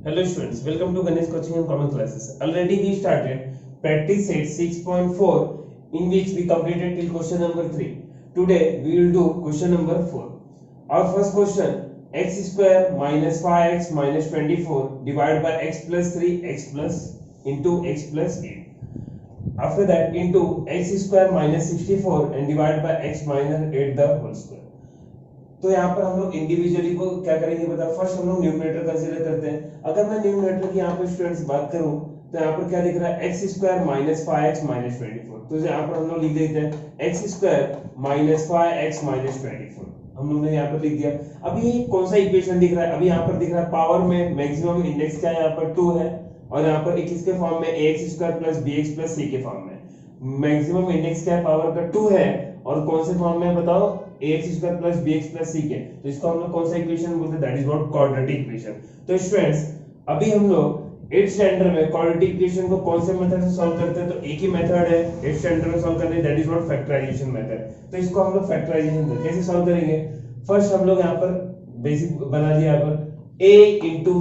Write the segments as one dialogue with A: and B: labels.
A: Hello students, welcome to Ganesh Coaching and Common Classes. Already we started practice set 6.4 in which we completed till question number 3. Today we will do question number 4. Our first question, x square minus 5x minus 24 divided by x plus 3 x plus into x plus 8. After that into x square minus 64 and divided by x minus 8 the whole square. तो यहाँ पर हम लोग individually को क्या करेंगे बता। First हम लोग न्यूमरेटर कंसीडर करते हैं। अगर मैं न्यूमरेटर की यहाँ पर स्टूडेंट्स बात करूं तो यहाँ पर क्या दिख रहा है x square minus 5x minus 24। तो यहाँ पर हम लोग लिख देते हैं x square minus 5x minus 24 हम लोग ने यहाँ पर लिख दिया। अभी कौन सा इक्वेशन दिख रहा है, अभी यहाँ पर दिख रहा है पावर में मैक्सिमम इंडेक्स क्या है, यहाँ पर 2 है और यहाँ पर किसके फॉर्म में ax square plus bx plus c के फॉर्म में। मैक्सिमम इंडेक्स क्या है, पावर का 2 है और कौन से फॉर्म में बताओ ax square plus bx plus c के। तो इसको हम लोग कौन सा इक्वेशन बोलते हैं, that is what quadratic equation. तो स्टूडेंट्स अभी हम लोग 8th स्टैंडर्ड में क्वाड्रेटिक इक्वेशन को कौन से मेथड से सॉल्व करते हैं, तो एक ही मेथड है 8th स्टैंडर्ड में सॉल्व करने, that is what factorization method. तो इसको हम लोग फैक्टराइजेशन कैसे सॉल्व करेंगे, फर्स्ट हम लोग यहाँ पर बेसिक बना दिया यहाँ पर a into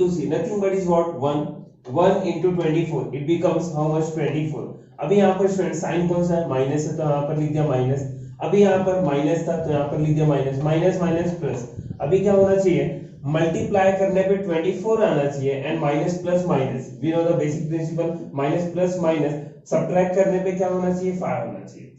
A: c nothing but is what 1 into 24 it becomes how much 24। अभी यहाँ पर स्टूडेंट साइन कौन सा है, माइनस है तो यहाँ पर लिख दिया माइनस। अभी यहाँ पर माइनस था तो यहाँ पर लिख दिया माइनस, माइनस माइनस प्लस। अभी क्या होना चाहिए, मल्टीप्लाई करने पे 24 आना चाहिए and minus plus minus, we know the basic principle, minus plus minus subtract करने पे क्या होना चाहिए, 5 होना चाहिए।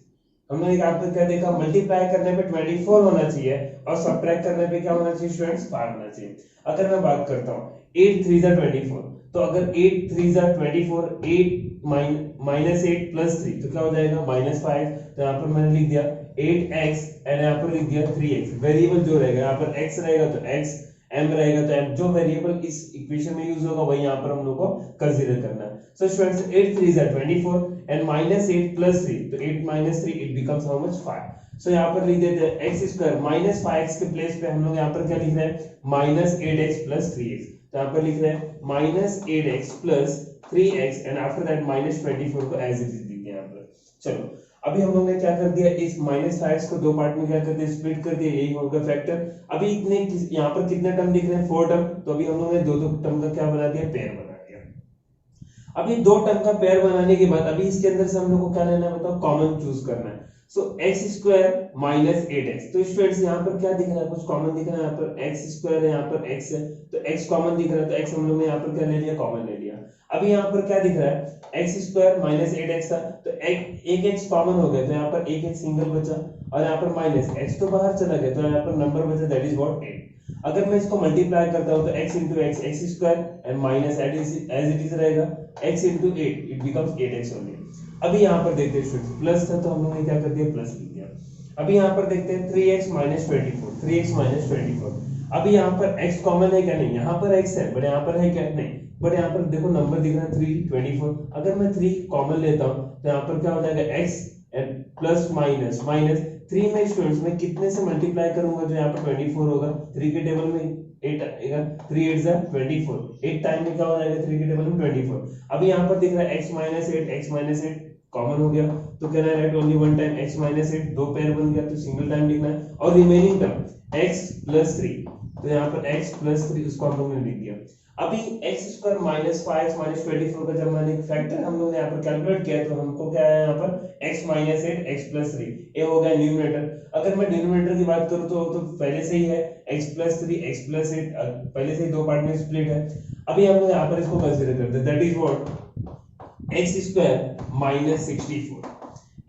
A: हमने एक आपको क्या देखा, मल्टीप्लाई करने पे 24 होना चाहिए और सब्ट्रैक्ट करने पे क्या होना चाहिए स्टूडेंट्स, 5 होना चाहिए। अगर मैं बात करता हूँ 8 3 जा 24, तो अगर 8 3 जा 24, 8 माइनस 8 प्लस 3 तो क्या हो जाएगा माइनस 5। तो यहाँ पर मैंने लिख दिया 8x एंड यहाँ पर लिख दिया 3x। वेरिएबल जो रहेगा यहाँ पर x रहेगा तो x, m रहेगा तो m, जो वेरिएबल इस इक्वेशन में यूज होगा वही यहाँ पर हम लोग को कंसीडर करना है। सो स्टूडेंट्स 8 3 जा 24 एंड माइनस 8 प्लस 3 तो 8 minus 3 it becomes how much 5। सो यहाँ पर लिख देते हैं x स्क्वायर माइनस 5x के प्लेस पे हम लोग यहाँ पर क्या लिख रहे हैं माइनस 8x प्लस 3x। तो यहाँ पर लिख रहे हैं minus 8x plus 3x and after that minus 24 को एज इट इज लिख दिया यहाँ पर। चलो अभी हम लोग ने क्या कर दिया, इस माइनस 5 को दो पार्ट में क्या कर दिया, स्प्लिट कर दिया, यही होगा फैक्टर। अभी इतने यहाँ पर कितने टर्म दिख रहे हैं, 4 टर्म। तो अभी हम लोग ने दो टर्म का क्या बना दिया, पेयर बना दिया। अभी दो टर्म का पेयर बनाने के बाद अभी इसके अंदर से हम लोग को क्या लेना है बताओ, कॉमन चूज करना है। सो एक्स स्क्वायर माइनस 8x, तो स्टूडेंट्स यहाँ पर क्या दिख रहा है, कुछ कॉमन दिख रहा है, यहाँ पर एक्स स्क्वायर है, यहाँ पर x है तो x कॉमन दिख रहा है तो x हम लोग ने यहाँ पर क्या ले लिया, कॉमन ले लिया। अभी यहाँ पर क्या दिख रहा है, एक्स स्क्वायर माइनस 8x था तो एक x कॉमन हो गया तो यहाँ पर एक x सिंगल बचा और यहाँ पर माइनस x तो बाहर चला गया तो यहाँ पर नंबर बचा, दैट इज व्हाट 8। अगर मैं इसको मल्टीप्लाई करता हूँ तो x into x x square and minus as it is रहेगा x into 8 it becomes 8x only. अभी यहाँ पर देखते हैं स्टूडेंट्स प्लस था तो हम लोग ने क्या कर दिया, प्लस लिख दिया। अभी यहाँ पर देखते हैं 3x माइनस 24, 3x माइनस 24। अभी यहाँ पर x कॉमन है क्या, नहीं, यहाँ पर x है बट यहाँ पर है क्या, नहीं, बट यहाँ पर देखो नंबर दिख रहा है 3 24। अगर मैं 3 कॉमन लेता हूँ तो यहाँ पर क्या हो जाएगा x and plus minus minus 3 में स्टूडेंट्स में कितने से मल्टीप्लाई करूंगा जो यहाँ पर 24 होगा, 3 के टेबल में 8 आएगा, 3 8 जा 24, 8 टाइम में क्या हो जाएगा 3 के टेबल में 24। अभी यहाँ पर दिख रहा है x minus 8, x minus 8 common हो गया तो कहना है right only one time x minus 8, दो पेयर बन गया तो सिंगल टाइम लिखना है और रिमेनिंग टर्म x प्लस 3 तो यहाँ पर x प्लस 3 उसको हम लोग ने लिख दिया। अभी x स्क्वायर माइनस 5 माइनस 24 का जब मैंने फैक्टर हम लोग ने यहाँ पर कैलकुलेट किया तो हमको क्या है यहाँ पर x माइनस 8 x प्लस 3, ये हो गया न्यूमरेटर। अगर मैं डिनोमिनेटर की बात करूँ तो पहले से ही है x प्लस 3 x प्लस 8 पहले से ही दो पार्ट में स्प्लिट है। अभी हम लोग यहाँ पर इसको कंसीडर करते हैं, that is what x square minus 64,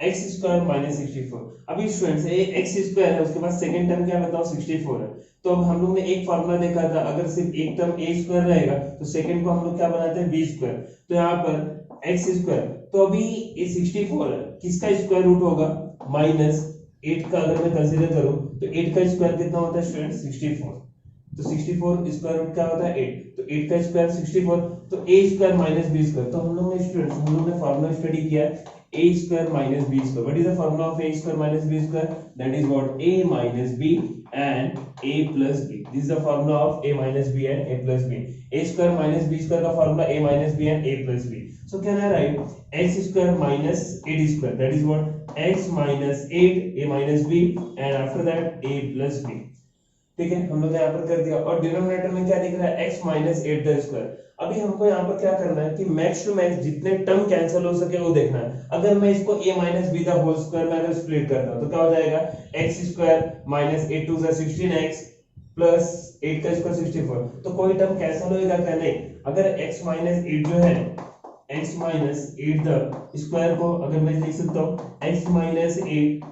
A: x square minus 64। अभी स्टूडेंट्स ये x स्क्वायर है उसके बाद सेकंड टर्म क्या बताओ 64 है। तो अब हम लोग ने एक फार्मूला देखा था, अगर सिर्फ एक टर्म a स्क्वायर रहेगा तो सेकंड को हम लोग क्या बनाते हैं b स्क्वायर। तो यहाँ पर x स्क्वायर तो अभी ये 64 है, किसका स्क्वायर रूट होगा, माइनस 8 का अगर मैं कंसीडर करूं तो 8 का स्क्वायर कितना होता है स्टूडेंट 64। तो 64 स्क्वायर रूट क्या होता है 8, तो 8 का स्क्वायर 64 तो a square minus b square. तो हम लोग ने स्टूडेंट्स हम लोग ने फार्मूला स्टडी किया है a square minus b square. What is the formula of a square minus b square? That is what a minus b and a plus b. This is the formula of a minus b and a plus b. A square minus b square का formula a minus b and a plus b. So can I write x square minus 8 square? That is what x minus 8 a minus b and after that a plus b. ठीक है, हम लोग यहाँ पर कर दिया। और डिनोमिनेटर में क्या दिख रहा है, x माइनस 8 द स्क्वायर। अभी हमको यहाँ पर क्या करना है कि मैक्स टू मैक्स जितने टर्म कैंसिल हो सके वो देखना है। अगर मैं इसको a minus B the whole square में अगर स्प्लिट करता हूँ तो क्या हो जाएगा, x square minus 8 two 16x plus 8 का स्क्वायर 64। तो कोई टर्म कैंसिल होएगा क्या, नहीं। अगर x माइनस 8 जो है, x माइनस 8 द स्क्वायर को अगर मैं लिख सकता हूँ x minus 8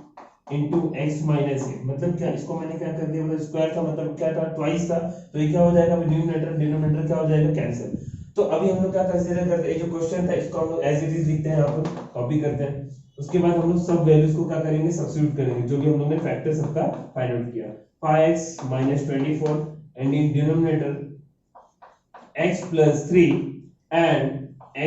A: into x minus 8, मतलब क्या, इसको मैंने क्या कर दिया, मतलब स्क्वायर था, मतलब क्या था, ट्वाइस था, तो ये क्या हो जाएगा, डिनोमिनेटर डिनोमिनेटर क्या हो जाएगा, कैंसिल। तो अभी हम लोग क्या कंसीडर करते हैं, जो क्वेश्चन था इसको हम लोग एज इट इज लिखते हैं, यहाँ पर कॉपी करते हैं। उसके बाद हम लोग सब वैल्यूज को क्या करेंगे, सब्स्टिट्यूट करेंगे, जो भी हम लोग ने फैक्टर सबका फाइंड आउट किया। 5x minus 24 and in denominator x plus 3 and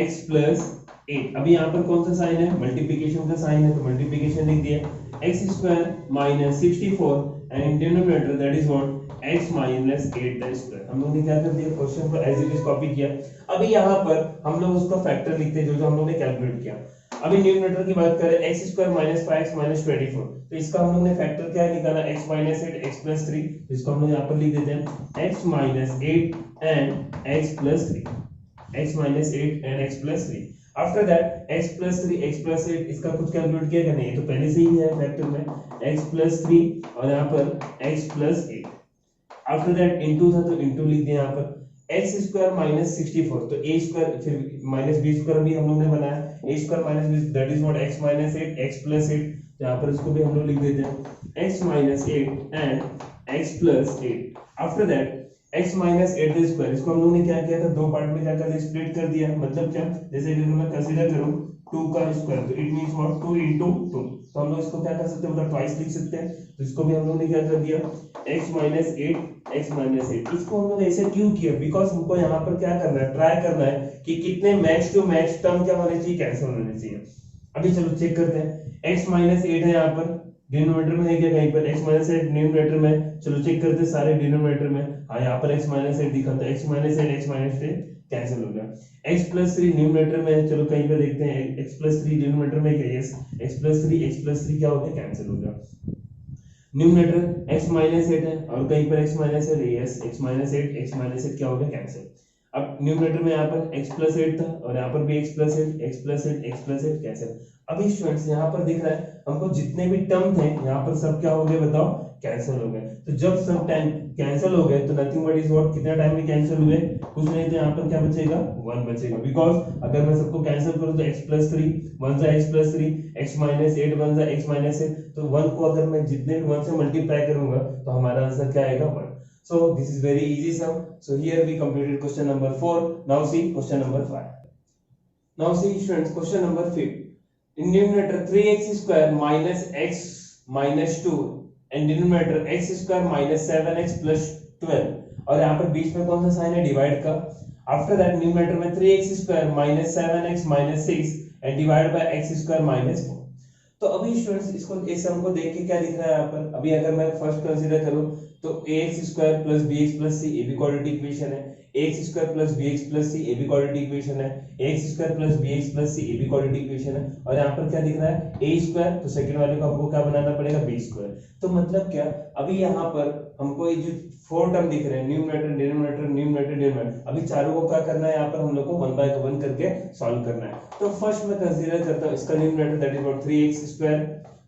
A: x plus 8। अभी यहाँ पर कौन सा साइन है, मल्टीप्लिकेशन का साइन है, तो मल्टीप्लिकेशन लिख दिया, x square minus 64 and in denominator that is what x minus 8 the square. हम लोग ने क्या कर दिया, क्वेश्चन को एज इट इज कॉपी किया। अभी यहाँ पर हम लोग उसका फैक्टर लिखते हैं जो जो हम लोग ने कैलकुलेट किया। अभी न्यूमरेटर की बात करें, x square minus 5x minus 24, तो इसका हम लोग ने फैक्टर क्या निकाला, x माइनस 8 x प्लस 3, इसको हम लोग यहाँ पर लिख देते हैं x minus 8 and x plus 3, x minus 8 and x plus 3। After that x plus 3 x plus 8, इसका कुछ कैलकुलेट किया क्या, नहीं, तो पहले से ही है फैक्टर में x प्लस 3 और यहाँ पर x plus 8। After that into था तो इनटू लिख दिया यहाँ पर x स्क्वायर माइनस 64, तो a स्क्वायर फिर माइनस b स्क्वायर भी हम लोग ने बनाया, a square minus b that is what x minus 8 x plus 8, तो यहाँ पर इसको भी हम लोग लिख देते हैं x minus 8 and x plus 8। After that x minus 8 the square, इसको हम लोग ने क्या किया था, दो पार्ट में क्या कर दिया, स्प्लिट कर दिया। मतलब क्या, जैसे कि मैं कंसीडर करूं 2 का स्क्वायर, तो इट मींस व्हाट 2 into 2, तो हम लोग इसको क्या कर सकते हैं, मतलब ट्वाइस लिख सकते हैं। तो इसको भी हम लोग ने क्या कर दिया, x माइनस 8 x माइनस 8। इसको हम लोग ऐसे क्यों किया, बिकॉज हमको यहाँ पर क्या करना है, ट्राई करना है कि कितने मैक्स टू मैक्स टर्म क्या होने चाहिए, कैंसिल होने चाहिए। अभी चलो चेक करते हैं, x माइनस 8 है यहाँ पर डिनोमिनेटर में है क्या, कहीं पर x माइनस 8 न्यूमरेटर में, चलो चेक करते हैं सारे डिनोमिनेटर में, हाँ यहाँ पर x माइनस 8 दिखा, तो x माइनस 8 कैंसिल हो गया। x प्लस 3 न्यूमरेटर में, चलो कहीं पर देखते हैं x प्लस 3 डिनोमिनेटर में क्या, यस x प्लस 3 क्या हो गया, कैंसिल हो गया। न्यूमरेटर x माइनस 8 है और कहीं पर x minus 8, yes x minus 8 क्या हो गया, कैंसिल। अब न्यूमरेटर में यहाँ पर x प्लस 8 था और यहाँ पर भी x प्लस 8 कैंसिल। अभी स्टूडेंट्स यहाँ पर दिख रहा है हमको जितने भी टर्म थे यहाँ पर सब क्या हो गए, बताओ, कैंसिल हो गए। तो जब सब टाइम कैंसिल हो गए तो नथिंग बट इज व्हाट, कितना टाइम में कैंसिल हुए, कुछ नहीं, तो यहाँ पर क्या बचेगा, 1 बचेगा। बिकॉज अगर मैं सबको कैंसिल करूँ तो x प्लस 3 1 जा x प्लस 3, x माइनस 8 1 जा x माइनस 8, तो 1 को अगर मैं जितने भी 1 से मल्टीप्लाई करूंगा तो हमारा आंसर क्या आएगा, 1। So this is very easy sum. So here we completed question number 4. Now see question number 5. Now see students, question number 5. In numerator 3x square minus x minus 2 and denominator x square minus 7x plus 12, और यहाँ पर बीच में कौन सा sign है, divide का। After that numerator में 3x square minus 7x minus 6 and divided by x square minus 4। तो अभी स्टूडेंट्स इसको इस सम को देख के क्या दिख रहा है यहाँ पर, अभी अगर मैं फर्स्ट कंसीडर करूं तो ax square plus bx plus c ये भी क्वाड्रेटिक इक्वेशन है, ax square plus bx plus c ये भी क्वाड्रेटिक इक्वेशन है, ax square plus bx plus c ये भी क्वाड्रेटिक इक्वेशन है, और यहाँ पर क्या दिख रहा है, a स्क्वायर, तो सेकंड वाले को हमको क्या बनाना पड़ेगा, b स्क्वायर। तो मतलब क्या, अभी यहाँ पर हमको ये जो 4 टर्म दिख रहे हैं, न्यूमरेटर डिनोमिनेटर न्यूमरेटर डिनोमिनेटर, अभी चारों को क्या करना है, यहाँ पर हम लोग को 1 बाय 1 करके सॉल्व करना है। तो फर्स्ट मैं कंसीडर करता हूँ इसका numerator that is what 3x square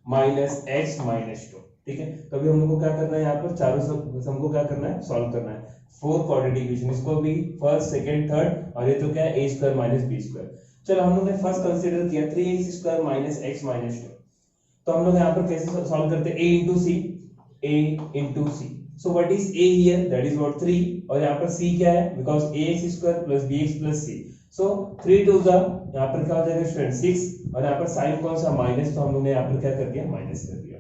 A: minus x minus 2, ठीक है। तो अभी हम लोग को क्या करना है, यहाँ पर चारों सम को क्या करना है, सॉल्व करना है। 4 क्वाड्रेटिक इक्वेशन, इसको भी फर्स्ट सेकंड थर्ड, और ये तो क्या है, a square minus b square. चलो हम लोग ने फर्स्ट कंसीडर किया 3x square minus x minus 2, तो हम लोग यहाँ पर कैसे सॉल्व करते हैं, a into c। So what is a here, that is what 3, और यहाँ पर c क्या है, because ax square plus bx plus c, so 3 to the यहाँ पर क्या हो जाएगा स्टूडेंट 6, और यहाँ पर साइन कौन सा, माइनस, तो हम लोग ने यहाँ पर क्या कर दिया, माइनस कर दिया।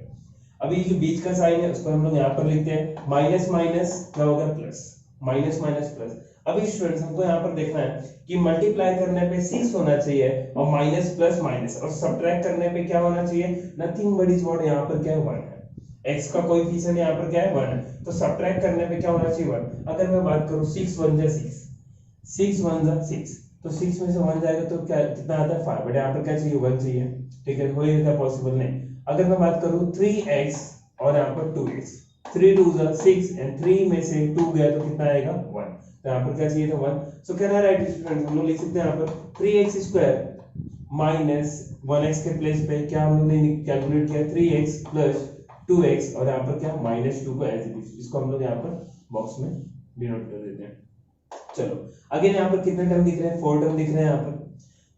A: अभी जो बीच का साइन है उसको हम लोग यहाँ पर लिखते हैं, माइनस माइनस क्या होगा, प्लस, माइनस माइनस प्लस। अभी स्टूडेंट्स हमको यहाँ पर देखना है कि मल्टीप्लाई करने पे 6 होना चाहिए और माइनस प्लस माइनस, और सब्ट्रैक्ट करने पे क्या होना चाहिए, नथिंग बट इज व्हाट, यहाँ पर क्या है, 1 है, x का कोएफिशिएंट यहाँ पर क्या है, 1 है, तो सब्ट्रैक्ट करने पे क्या होना चाहिए, 1। अगर मैं बात करूँ 6 1 जा 6, 6 1 जा 6, तो 6 में से 1 जाएगा तो क्या कितना आता है, 5, बट यहाँ पर क्या चाहिए, 1 चाहिए, ठीक है, होएगा क्या, पॉसिबल नहीं। अगर मैं बात करूँ 3x और यहाँ पर 2x, 3 2 6 एंड 3 में से 2 गया तो कितना आएगा 1। तो यहाँ पर क्या चाहिए था 1। सो कैन आई राइट स्टूडेंट, हम लोग लिख सकते हैं यहाँ पर 3x स्क्वायर माइनस 1x के प्लेस पे क्या हम लोग ने कैलकुलेट किया 3x प्लस 2x और यहाँ पर क्या माइनस 2 को एज इट इज, इसको हम लोग यहाँ पर बॉक्स में डिनोट कर देते हैं। चलो अगेन यहाँ पर कितने टर्म दिख रहे हैं, 4 टर्म दिख रहे हैं यहाँ पर।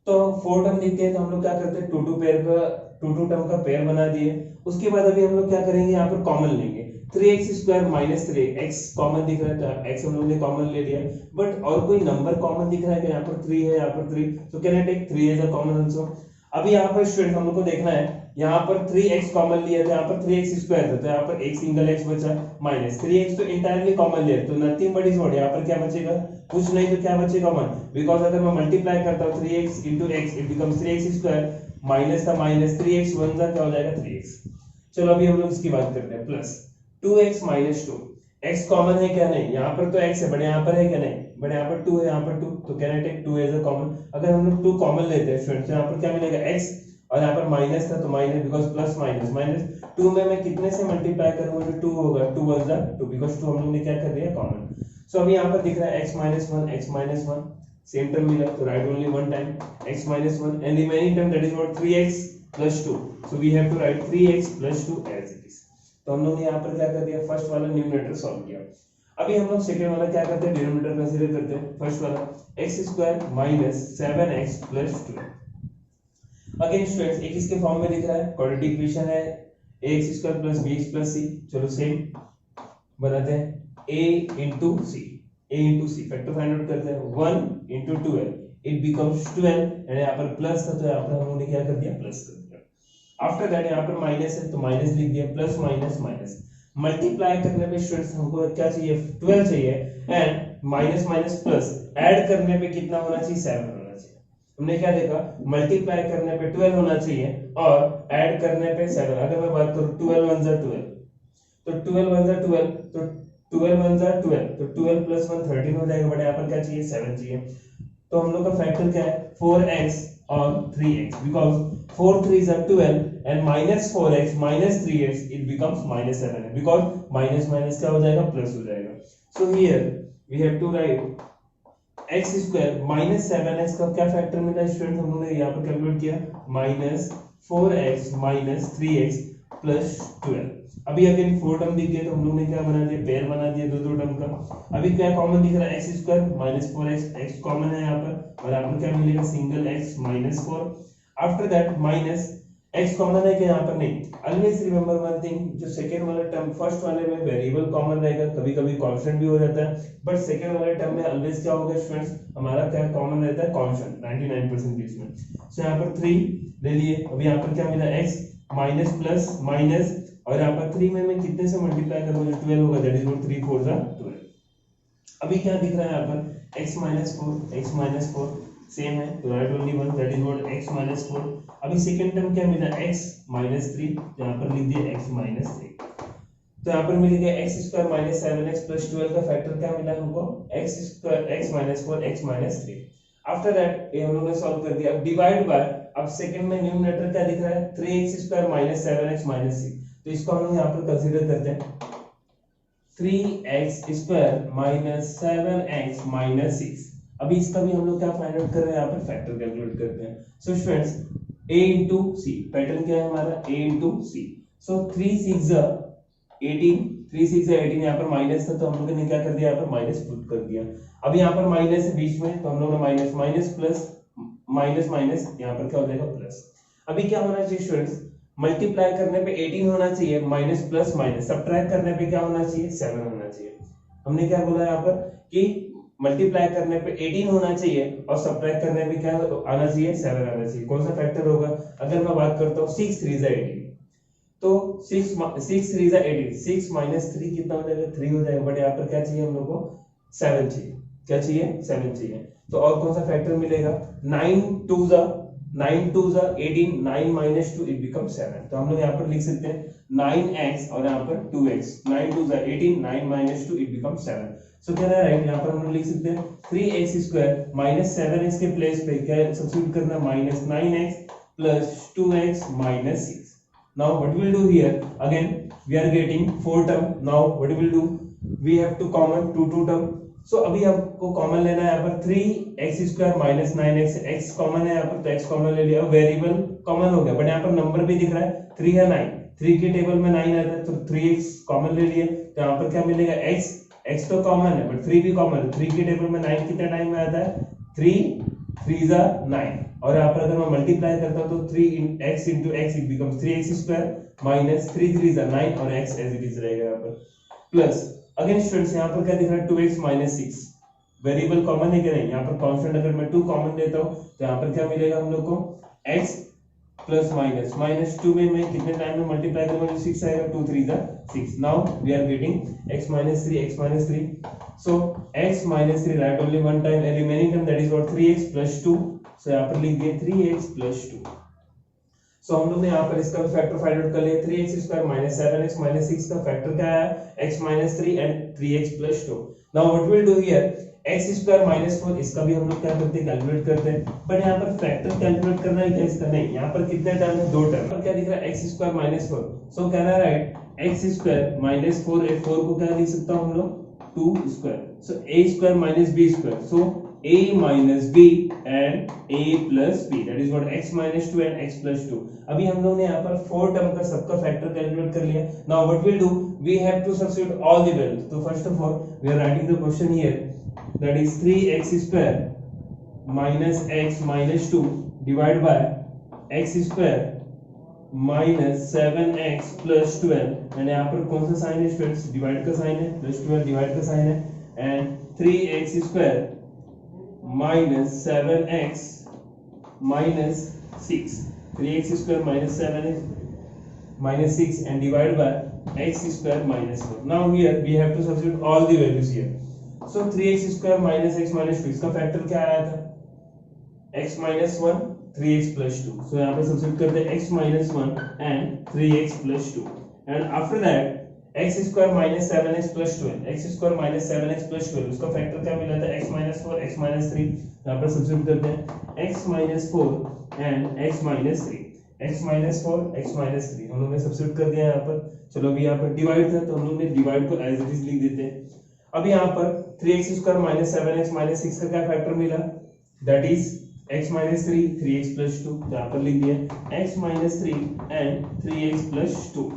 A: तो 4 टर्म दिखते हैं तो हम लोग क्या करते हैं 2 टर्म का पेयर बना दिए। उसके बाद अभी हम लोग क्या करेंगे, यहाँ पर कॉमन लेंगे 3x square minus 3x common दिख रहा है तो x हम लोग ने कॉमन ले लिया। बट और कोई नंबर कॉमन दिख रहा है, यहाँ पर 3 है, यहाँ पर 3, so can I take 3 as a common answer. अभी यहाँ पर स्टूडेंट हम लोग को देखना है, यहाँ पर 3x कॉमन लिया था, यहाँ पर 3x स्क्वायर था तो यहाँ पर एक सिंगल x बचा माइनस 3x तो इंटायरली कॉमन लिया तो नथिंग बट इज व्हाट, यहाँ पर क्या बचेगा कुछ नहीं तो क्या बचेगा 1, बिकॉज अगर मैं मल्टीप्लाई करता हूँ 3x into x it becomes 3x square minus था माइनस 3x 1 का क्या हो जाएगा 3x। चलो अभी हम लोग इसकी बात करते हैं plus 2x minus 2, x common है क्या नहीं, यहाँ पर तो x है बट यहाँ पर है क्या नहीं, बट यहाँ पर 2 है, यहाँ पर 2 तो can I take 2 as a common. अगर हम लोग 2 कॉमन लेते हैं स्टूडेंट तो यहाँ पर क्या मिलेगा x और यहाँ पर माइनस था तो minus because plus minus minus 2 में मैं कितने से मल्टीप्लाई करूंगा तो 2 होगा 2 1 जा 2 बिकॉज 2 हम लोग ने क्या कर दिया कॉमन। सो अभी यहाँ पर दिख रहा है x minus 1 सेम टर्म मिला तो write only one time x minus 1 and remaining term that is what 3x plus 2, so we have to write 3x plus 2 as it is. तो हम लोग ने यहाँ पर क्या कर दिया, फर्स्ट वाला न्यूमरेटर सॉल्व किया। अभी हम लोग सेकंड वाला क्या करते हैं, डिनोमिनेटर कंसीडर करते हैं। फर्स्ट वाला x square minus 7x plus 2। Again students एक इसके फॉर्म में दिख रहा है, क्वाड्रेटिक इक्वेशन है ax square plus bx plus c। चलो सेम बनाते हैं a into c factor find out करते हैं 1 into 12 इट बिकम्स 12 एंड यहाँ पर प्लस था तो यहाँ पर हम लोगों ने क्या कर दिया प्लस कर दिया। आफ्टर दैट यहाँ पर माइनस है तो माइनस लिख दिया, प्लस माइनस माइनस मल्टीप्लाई करने पे स्टूडेंट्स हमको क्या चाहिए 12 चाहिए and minus minus plus add करने पे कितना होना चाहिए 7 होना चाहिए। हमने क्या देखा मल्टीप्लाई करने पे 12 होना चाहिए और ऐड करने पे 7। अगर मैं बात करूं 12 1 जा 12 तो 12 1 जा 12 तो 12 1 जा 12 तो 12 प्लस 1 13 हो जाएगा, बट यहाँ पर क्या चाहिए 7 चाहिए। तो हम लोग का फैक्टर क्या है 4x और 3x because 4 3 are 12 and minus 4x minus 3x it becomes minus 7 because minus minus क्या हो जाएगा प्लस हो जाएगा। So here we have to write x square minus 7x का क्या फैक्टर मिला स्टूडेंट, हम लोगों ने यहाँ पर कैलकुलेट किया minus 4x minus 3x plus 12। अभी अगेन 4 टर्म दिख गए तो हम लोग ने क्या बना दिया पेयर बना दिया दो टर्म का। अभी क्या कॉमन दिख रहा है x square minus 4x, x common है यहाँ पर और यहाँ पर क्या मिलेगा single x minus 4। After that minus x common है कि यहाँ पर नहीं। ऑलवेज रिमेंबर वन थिंग, जो सेकंड वाला टर्म फर्स्ट वाले में वेरिएबल कॉमन रहेगा, कभी कभी कांस्टेंट भी हो जाता है, बट सेकंड वाले टर्म में ऑलवेज क्या होगा स्टूडेंट्स हमारा क्या कॉमन रहता है कांस्टेंट 99% केस में। सो यहाँ पर 3 ले लिए, अभी यहाँ पर क्या मिला x माइनस प्लस माइनस और यहाँ पर 3 में मैं कितने से मल्टीप्लाई करूंगा 12 होगा, दैट इज व्हाट 3 4 जा 12। अभी क्या दिख रहा है यहाँ पर x minus 4 सेम है तो write only one, that is what x minus 4। अभी सेकंड टर्म क्या मिला x minus 3, यहाँ पर लिख दिया x minus 3 तो यहाँ पर मिल गया x square minus 7x plus 12 का फैक्टर क्या मिला हमको x square x minus 4 x minus 3। After that ये हम लोगों ने सॉल्व कर दिया। अब डिवाइड बाय, अब सेकंड में न्यूमरेटर क्या दिख रहा है 3x square minus 7x minus 6, तो इसको हम लोग यहाँ पर कंसीडर करते हैं 3x square minus 7x minus 6। अभी इसका भी हम लोग क्या फाइंड आउट कर रहे हैं यहाँ पर फैक्टर कैलकुलेट करते हैं। So students a into c pattern क्या है हमारा a into c। सो 3 6 18 यहाँ पर माइनस था तो हम लोगों ने क्या कर दिया यहाँ पर माइनस पुट कर दिया। अब यहाँ पर माइनस है बीच में तो हम लोग ने minus minus plus minus minus यहाँ पर क्या हो जाएगा प्लस। अभी क्या होना चाहिए स्टूडेंट्स मल्टीप्लाई करने पे 18 होना चाहिए माइनस प्लस माइनस, सब्ट्रैक्ट करने पे क्या होना चाहिए 7 होना चाहिए। हमने क्या बोला यहाँ पर कि मल्टीप्लाई करने पे 18 होना चाहिए और सब्ट्रैक्ट करने पे क्या आना चाहिए 7 आना चाहिए। कौन सा फैक्टर होगा, अगर मैं बात करता हूँ 6 3 जा 18 तो 6 3 जा 18, 6 माइनस 3 कितना हो जाएगा 3 हो जाएगा, बट यहाँ पर क्या चाहिए हम लोग को 7 चाहिए। क्या चाहिए 7 चाहिए। तो और कौन सा फैक्टर मिलेगा 9 2 जा 18, 9 minus 2 it becomes 7। तो हम लोग यहाँ पर लिख सकते हैं 9x और यहाँ पर 2x, 9 2 जा 18, 9 minus 2 it becomes 7। सो क्या है राइट, यहाँ पर हम लोग लिख सकते हैं 3x स्क्वायर माइनस 7x के प्लेस पे क्या सब्स्टिट्यूट करना minus 9x plus 2x minus 6। Now what we'll do here, again we are getting 4 term. Now what we'll do, we have to common 2 term. So अभी आपको common लेना है यहाँ पर 3x² minus 9x, x common है यहाँ पर, तो x कॉमन ले लिया, वेरिएबल कॉमन हो गया, बट यहाँ पर नंबर भी दिख रहा है 3 है 9, 3 के टेबल में 9 आता है, तो 3x कॉमन ले लिए, तो यहाँ पर क्या मिलेगा, x तो कॉमन है बट 3 भी कॉमन है, 3 के टेबल में 9 कितने टाइम में आता है, 3 3 9, और यहाँ पर अगर मैं मल्टीप्लाई करता हूँ तो 3x into x it becomes 3x² minus 3 3 9 और x as it is रहेगा यहाँ पर, प्लस अगेन स्टूडेंट्स यहाँ पर क्या दिख रहा है 2x minus 6, वेरिएबल कॉमन है कि नहीं, यहाँ पर कांस्टेंट अगर मैं 2 कॉमन लेता हूँ तो यहाँ पर क्या मिलेगा हम लोग को, x प्लस माइनस माइनस 2 में मैं कितने टाइम में मल्टीप्लाई करूंगा, जो 6 आएगा, 2 3 6, now we are getting x minus 3, so x minus 3 write only one time, and remaining term that is what 3x plus 2, so यहाँ पर लिख दिए 3x plus 2. सो हम लोग ने यहाँ पर इसका फैक्टर फाइंड आउट कर लिया, 3x² minus 7x minus 6 का फैक्टर क्या है, x minus 3 and 3x plus 2. Now what we'll do here, x² minus 4, इसका भी हम लोग क्या करते हैं, कैलकुलेट करते हैं, बट यहाँ पर फैक्टर कैलकुलेट करना है क्या इसका, नहीं, यहाँ पर कितने टर्म है, 2 टर्म, क्या दिख रहा है, x² minus 4, so can I right x² minus 4, 4 को क्या लिख सकता हूँ हम लोग, 2², so a² minus b², so a minus b and a plus b, that is what x minus 2 and x plus 2. अभी हम लोग ने यहाँ पर 4 टर्म का सबका फैक्टर कैलकुलेट कर लिया. Now what we'll do, we have to substitute all the values. So first of all we are writing the question here, that is 3x² minus x minus 2 divided by x² minus 7x plus 12, and यहाँ पर कौन सा sign है students, divide का sign है, plus 12 divide का sign है, and 3x² minus 7x minus 6, 3x² minus 7x minus 6 and divided by x² minus 4. Now here we have to substitute all the values here. So 3x² minus x minus 2, इसका factor क्या आया था, x minus 1 3x plus 2. So यहाँ पे substitute करते हैं x minus 1 and 3x plus 2, and after that x² minus 7x plus 12, x² minus 7x plus 12, उसका factor क्या मिला था, x minus 4 x minus 3, यहाँ पर सब्स्टिट्यूट करते हैं x minus 4 and x minus 3, x minus 4 x minus 3 हम लोग ने सब्स्टिट्यूट कर दिया यहाँ पर. चलो अभी यहाँ पर डिवाइड था तो हम लोग ने डिवाइड को एज इट इज लिख देते हैं. अब यहाँ पर 3x² minus 7x minus 6 का क्या फैक्टर मिला, that is x minus 3 3x plus 2, यहाँ पर लिख दिया x minus 3 and 3x plus 2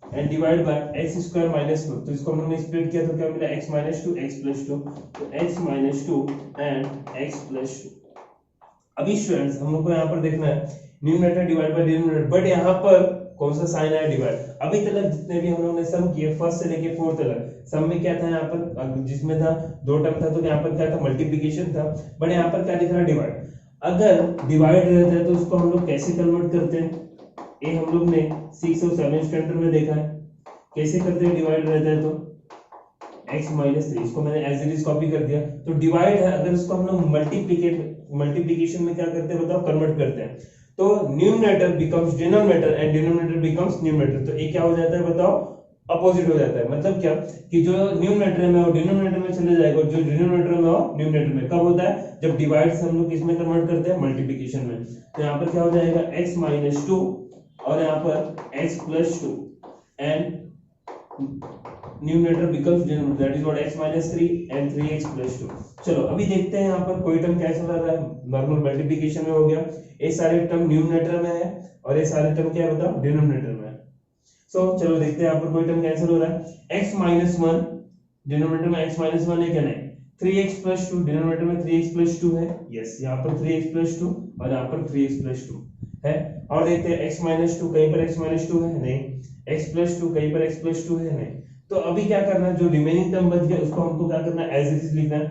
A: and divide by x² minus 4, तो इसको हम लोग ने स्प्लिट किया तो क्या मिला, x minus 2 x plus 2, तो x minus 2 and x plus 2. अभी स्टूडेंट्स हम लोग को यहाँ पर देखना है numerator divide by denominator, but यहाँ पर कौन सा साइन आया, डिवाइड. अभी तक जितने भी हम लोग ने सम किए फर्स्ट से लेके फोर्थ तक, सम में क्या था यहाँ पर, जिसमें था 2 टर्म था तो यहाँ पर क्या था, मल्टीप्लिकेशन था, बट यहाँ पर क्या दिख रहा है, डिवाइड. अगर डिवाइड रहता है तो उसको हम लोग कैसे कन्वर्ट करते हैं, ये हम लोग ने 6 और 7 स्टैंडर्ड में देखा है, कैसे करते हैं, डिवाइड रहता है तो x minus 3, इसको मैंने एज इट इज कॉपी कर दिया. तो डिवाइड है, अगर इसको हम लोग मल्टीप्लिकेशन में क्या करते हैं बताओ, कन्वर्ट करते हैं, तो numerator becomes denominator and denominator becomes numerator, तो ये क्या हो जाता है बताओ, अपोजिट हो जाता है. मतलब क्या कि जो न्यूमरेटर में हो डिनोमिनेटर में चले जाएगा, जो डिनोमिनेटर में हो न्यूमरेटर में. कब होता है, जब डिवाइड से हम लोग किसमें कन्वर्ट करते हैं, मल्टीप्लिकेशन में. तो यहाँ पर क्या हो जाएगा, x minus 2 और यहाँ पर x plus 2 and numerator becomes denominator, that is what x minus 3 and 3x plus 2. चलो अभी देखते हैं यहाँ पर कोई टर्म कैंसिल हो रहा है, नॉर्मल मल्टीप्लिकेशन में हो गया, ये सारे टर्म न्यूमरेटर में है और ये सारे टर्म क्या है बताओ, डिनोमिनेटर में है. सो चलो देखते हैं यहाँ पर कोई टर्म कैंसिल हो रहा है, x minus 1 डिनोमिनेटर में x minus 1 है क्या, नहीं, 3x plus 2 डिनोमिनेटर में 3x plus 2 है, यस, यहाँ पर 3x plus 2 और यहाँ पर 3x plus 2 है. और देखते हैं x minus 2, कहीं पर x minus 2 है, नहीं, x plus 2 कहीं पर x plus 2 है, नहीं. तो अभी क्या करना है, जो रिमेनिंग टर्म बच गया उसको हमको क्या करना है, एज इट इज लिखना है,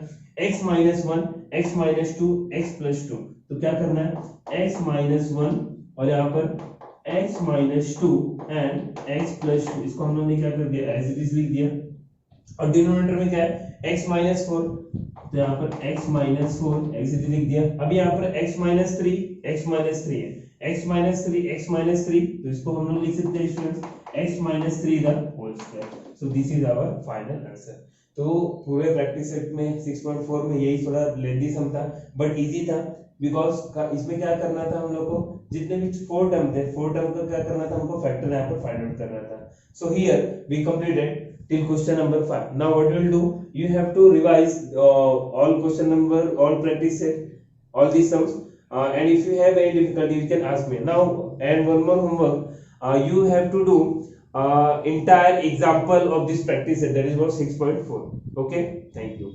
A: x minus 1 x minus 2 x plus 2. तो क्या करना है, x minus 1 और यहाँ पर x minus 2 and x plus 2, इसको हम लोगों ने क्या कर दिया, एज इट इज लिख दिया. और डिनोमिनेटर में क्या है, x minus 4, तो यहाँ पर x minus 4 as it is लिख दिया. अभी यहाँ पर x minus 3 है, x minus 3, तो इसको हम लोग लिख सकते हैं students x minus 3 the whole square. So this is our final answer. तो पूरे प्रैक्टिस सेट में 6.4 में यही थोड़ा लेंथी सम था बट इजी था, बिकॉज इसमें क्या करना था हम लोग को, जितने भी 4 टर्म थे, 4 टर्म का क्या करना था हमको, फैक्टर यहाँ पर फाइंड आउट करना था. So here we completed till question number 5. Now what we will do, you have to revise all question number, all practice set, all these sums, and if you have any difficulty you can ask me. Now and one more homework, you have to do entire example of this practice set, that is about 6.4. Okay, thank you.